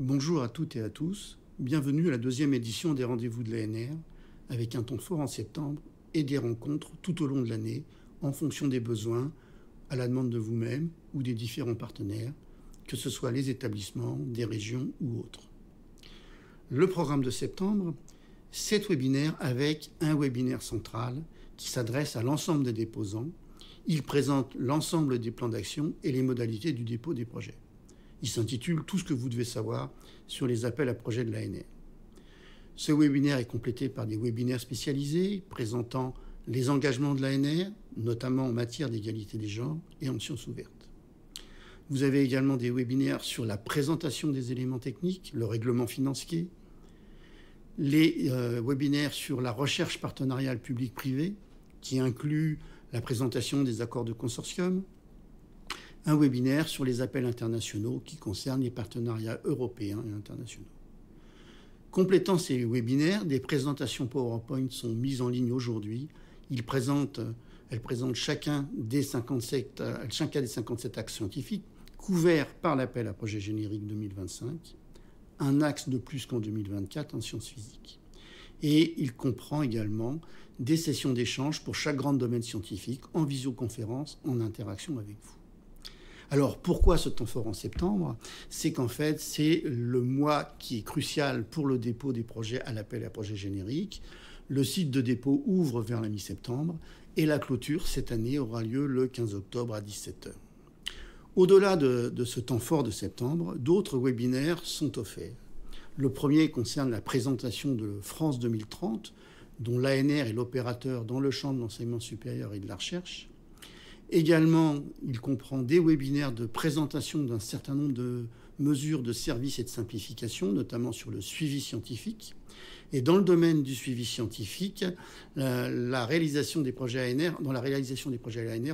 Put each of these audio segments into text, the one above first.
Bonjour à toutes et à tous, bienvenue à la deuxième édition des rendez-vous de l'ANR, avec un temps fort en septembre et des rencontres tout au long de l'année en fonction des besoins, à la demande de vous-même ou des différents partenaires, que ce soit les établissements, des régions ou autres. Le programme de septembre, 7 webinaires avec un webinaire central qui s'adresse à l'ensemble des déposants. Il présente l'ensemble des plans d'action et les modalités du dépôt des projets. Il s'intitule « Tout ce que vous devez savoir sur les appels à projets de l'ANR ». Ce webinaire est complété par des webinaires spécialisés présentant les engagements de l'ANR, notamment en matière d'égalité des genres et en sciences ouvertes. Vous avez également des webinaires sur la présentation des éléments techniques, le règlement financier, les webinaires sur la recherche partenariale publique-privée, qui inclut la présentation des accords de consortium, un webinaire sur les appels internationaux qui concernent les partenariats européens et internationaux. Complétant ces webinaires, des présentations PowerPoint sont mises en ligne aujourd'hui. Elles présentent chacun des 57 axes scientifiques couverts par l'appel à projet générique 2025, un axe de plus qu'en 2024 en sciences physiques. Et il comprend également des sessions d'échange pour chaque grand domaine scientifique en visioconférence, en interaction avec vous. Alors, pourquoi ce temps fort en septembre? C'est qu'en fait, c'est le mois qui est crucial pour le dépôt des projets à l'appel à projet générique. Le site de dépôt ouvre vers la mi-septembre et la clôture, cette année, aura lieu le 15 octobre à 17h. Au-delà de ce temps fort de septembre, d'autres webinaires sont offerts. Le premier concerne la présentation de France 2030, dont l'ANR est l'opérateur dans le champ de l'enseignement supérieur et de la recherche. Également, il comprend des webinaires de présentation d'un certain nombre de mesures de services et de simplification, notamment sur le suivi scientifique. Et dans le domaine du suivi scientifique, dans la réalisation des projets ANR,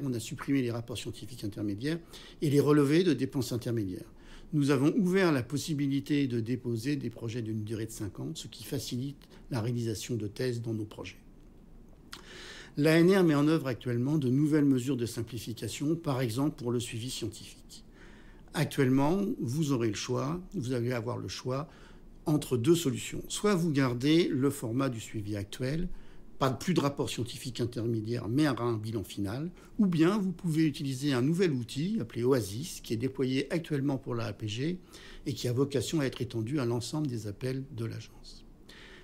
on a supprimé les rapports scientifiques intermédiaires et les relevés de dépenses intermédiaires. Nous avons ouvert la possibilité de déposer des projets d'une durée de 5 ans, ce qui facilite la réalisation de thèses dans nos projets. L'ANR met en œuvre actuellement de nouvelles mesures de simplification, par exemple pour le suivi scientifique. Actuellement, vous allez avoir le choix entre deux solutions. Soit vous gardez le format du suivi actuel, pas plus de rapport scientifique intermédiaire, mais un bilan final, ou bien vous pouvez utiliser un nouvel outil appelé Oasis, qui est déployé actuellement pour la APG et qui a vocation à être étendu à l'ensemble des appels de l'agence.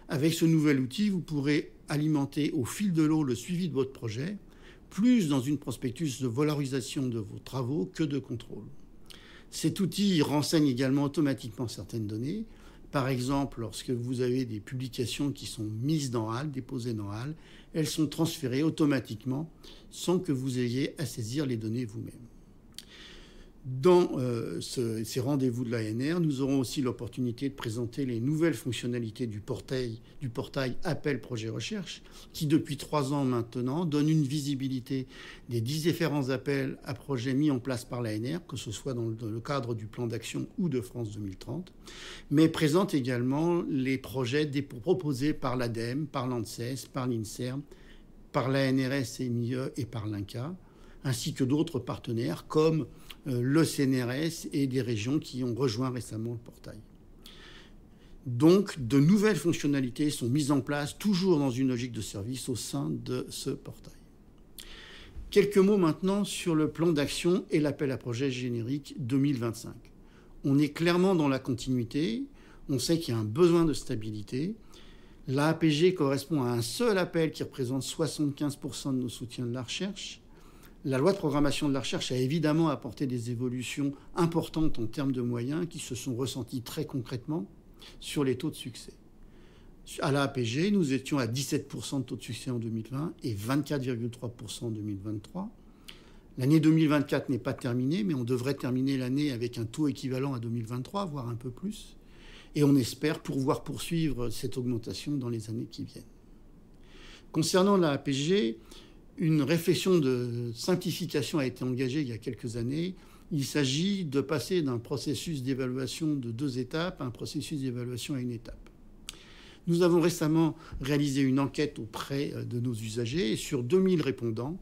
Avec ce nouvel outil, vous pourrez alimenter au fil de l'eau le suivi de votre projet, plus dans une prospectus de valorisation de vos travaux que de contrôle. Cet outil renseigne également automatiquement certaines données. Par exemple, lorsque vous avez des publications qui sont mises dans HAL, déposées dans HAL, elles sont transférées automatiquement sans que vous ayez à saisir les données vous-même. Dans ces rendez-vous de l'ANR, nous aurons aussi l'opportunité de présenter les nouvelles fonctionnalités du portail Appel Projet Recherche, qui depuis 3 ans maintenant donne une visibilité des 10 différents appels à projets mis en place par l'ANR, que ce soit dans le cadre du plan d'action ou de France 2030, mais présente également les projets proposés par l'ADEME, par l'ANSES, par l'INSERM, par l'ANRS et par l'INCa, ainsi que d'autres partenaires comme le CNRS et des régions qui ont rejoint récemment le portail. Donc, de nouvelles fonctionnalités sont mises en place, toujours dans une logique de service au sein de ce portail. Quelques mots maintenant sur le plan d'action et l'appel à projet générique 2025. On est clairement dans la continuité, on sait qu'il y a un besoin de stabilité. L'APG correspond à un seul appel qui représente 75% de nos soutiens de la recherche. La loi de programmation de la recherche a évidemment apporté des évolutions importantes en termes de moyens qui se sont ressenties très concrètement sur les taux de succès. À l'APG, nous étions à 17% de taux de succès en 2020 et 24,3% en 2023. L'année 2024 n'est pas terminée, mais on devrait terminer l'année avec un taux équivalent à 2023, voire un peu plus. Et on espère pouvoir poursuivre cette augmentation dans les années qui viennent. Concernant l'APG, une réflexion de simplification a été engagée il y a quelques années. Il s'agit de passer d'un processus d'évaluation de 2 étapes à un processus d'évaluation à 1 étape. Nous avons récemment réalisé une enquête auprès de nos usagers et sur 2000 répondants,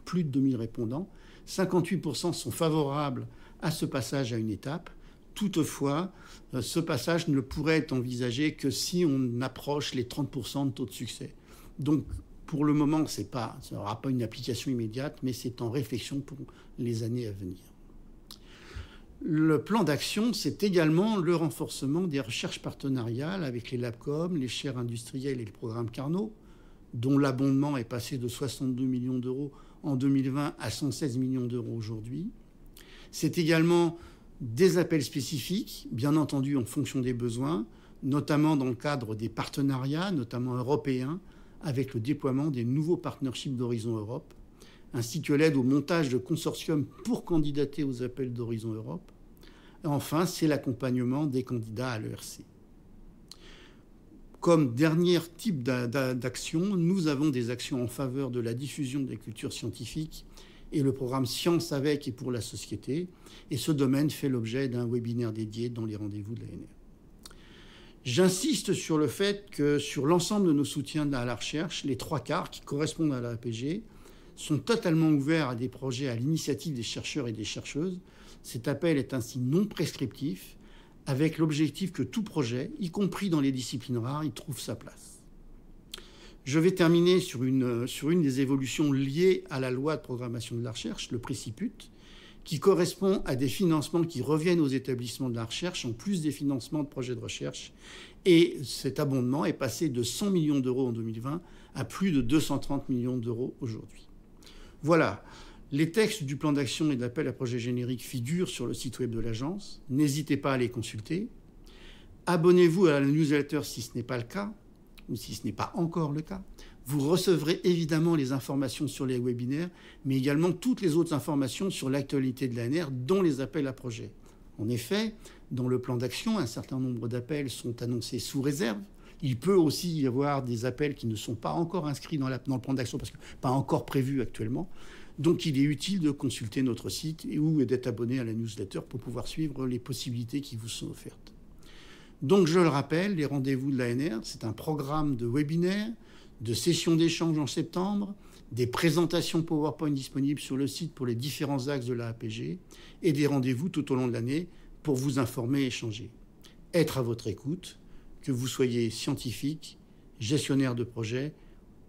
plus de 2000 répondants, 58% sont favorables à ce passage à 1 étape, Toutefois, ce passage ne pourrait être envisagé que si on approche les 30% de taux de succès. Donc, pour le moment, ça n'aura pas une application immédiate, mais c'est en réflexion pour les années à venir. Le plan d'action, c'est également le renforcement des recherches partenariales avec les Labcom, les chaires industrielles et le programme Carnot, dont l'abondement est passé de 62 millions d'euros en 2020 à 116 millions d'euros aujourd'hui. C'est également des appels spécifiques, bien entendu en fonction des besoins, notamment dans le cadre des partenariats, notamment européens, avec le déploiement des nouveaux partnerships d'Horizon Europe, ainsi que l'aide au montage de consortiums pour candidater aux appels d'Horizon Europe. Et enfin, c'est l'accompagnement des candidats à l'ERC. Comme dernier type d'action, nous avons des actions en faveur de la diffusion de la culture scientifique et le programme Science avec et pour la société. Et ce domaine fait l'objet d'un webinaire dédié dans les rendez-vous de l'ANR. J'insiste sur le fait que sur l'ensemble de nos soutiens à la recherche, les 3/4 qui correspondent à la APG sont totalement ouverts à des projets à l'initiative des chercheurs et des chercheuses. Cet appel est ainsi non prescriptif, avec l'objectif que tout projet, y compris dans les disciplines rares, y trouve sa place. Je vais terminer sur une des évolutions liées à la loi de programmation de la recherche, le préciput, qui correspond à des financements qui reviennent aux établissements de la recherche, en plus des financements de projets de recherche. Et cet abondement est passé de 100 millions d'euros en 2020 à plus de 230 millions d'euros aujourd'hui. Voilà, les textes du plan d'action et de l'appel à projet générique figurent sur le site web de l'agence. N'hésitez pas à les consulter. Abonnez-vous à la newsletter si ce n'est pas le cas, ou si ce n'est pas encore le cas. Vous recevrez évidemment les informations sur les webinaires, mais également toutes les autres informations sur l'actualité de l'ANR, dont les appels à projets. En effet, dans le plan d'action, un certain nombre d'appels sont annoncés sous réserve. Il peut aussi y avoir des appels qui ne sont pas encore inscrits dans le plan d'action parce que pas encore prévus actuellement. Donc il est utile de consulter notre site ou d'être abonné à la newsletter pour pouvoir suivre les possibilités qui vous sont offertes. Donc je le rappelle, les rendez-vous de l'ANR, c'est un programme de webinaires, de sessions d'échange en septembre, des présentations PowerPoint disponibles sur le site pour les différents axes de la APG et des rendez-vous tout au long de l'année pour vous informer et échanger. Être à votre écoute, que vous soyez scientifique, gestionnaire de projet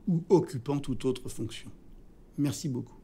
ou occupant toute autre fonction. Merci beaucoup.